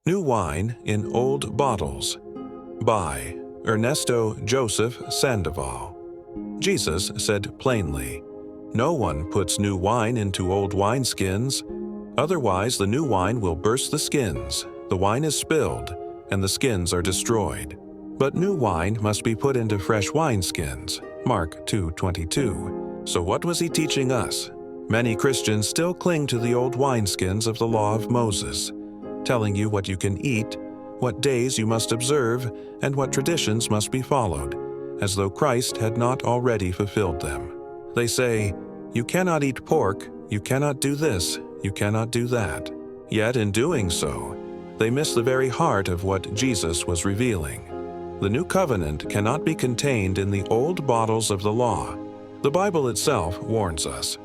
New Wine in Old Bottles by Ernesto Joseph Sandoval. Jesus said plainly, "No one puts new wine into old wineskins. Otherwise the new wine will burst the skins, the wine is spilled, and the skins are destroyed. But new wine must be put into fresh wineskins." Mark 2:22. So what was he teaching us? Many Christians still cling to the old wineskins of the law of Moses, telling you what you can eat, what days you must observe, and what traditions must be followed, as though Christ had not already fulfilled them. They say, "You cannot eat pork, you cannot do this, you cannot do that." Yet in doing so, they miss the very heart of what Jesus was revealing. The new covenant cannot be contained in the old bottles of the law. The Bible itself warns us,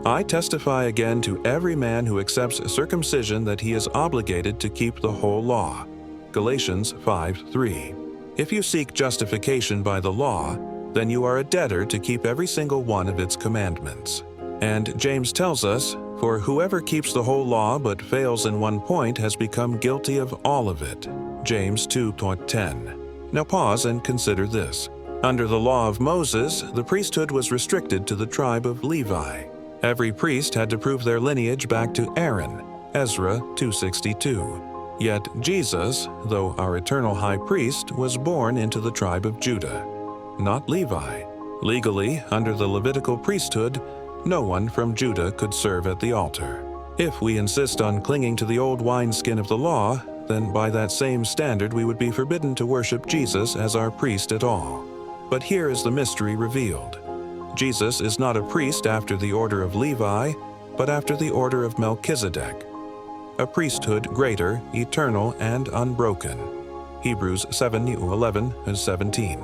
"I testify again to every man who accepts circumcision that he is obligated to keep the whole law." Galatians 5:3. If you seek justification by the law, then you are a debtor to keep every single one of its commandments. And James tells us, "For whoever keeps the whole law but fails in one point has become guilty of all of it." James 2:10. Now pause and consider this. Under the law of Moses, the priesthood was restricted to the tribe of Levi. Every priest had to prove their lineage back to Aaron, Ezra 2:62. Yet Jesus, though our eternal high priest, was born into the tribe of Judah, not Levi. Legally, under the Levitical priesthood, no one from Judah could serve at the altar. If we insist on clinging to the old wineskin of the law, then by that same standard we would be forbidden to worship Jesus as our priest at all. But here is the mystery revealed. Jesus is not a priest after the order of Levi, but after the order of Melchizedek, a priesthood greater, eternal, and unbroken. Hebrews 7:11 and 17.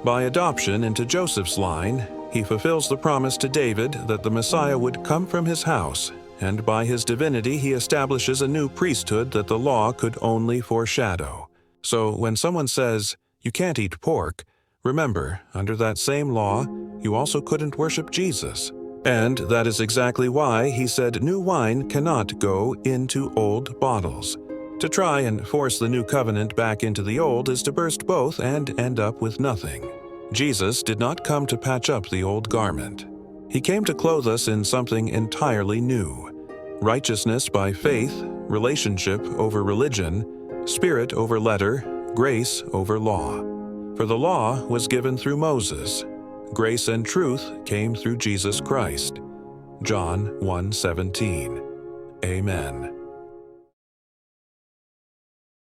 By adoption into Joseph's line, he fulfills the promise to David that the Messiah would come from his house, and by his divinity he establishes a new priesthood that the law could only foreshadow. So when someone says, "You can't eat pork," remember, under that same law, you also couldn't worship Jesus. And that is exactly why he said new wine cannot go into old bottles. To try and force the new covenant back into the old is to burst both and end up with nothing. Jesus did not come to patch up the old garment. He came to clothe us in something entirely new. Righteousness by faith, relationship over religion, spirit over letter, grace over law. For the law was given through Moses. Grace and truth came through Jesus Christ. John 1:17. Amen.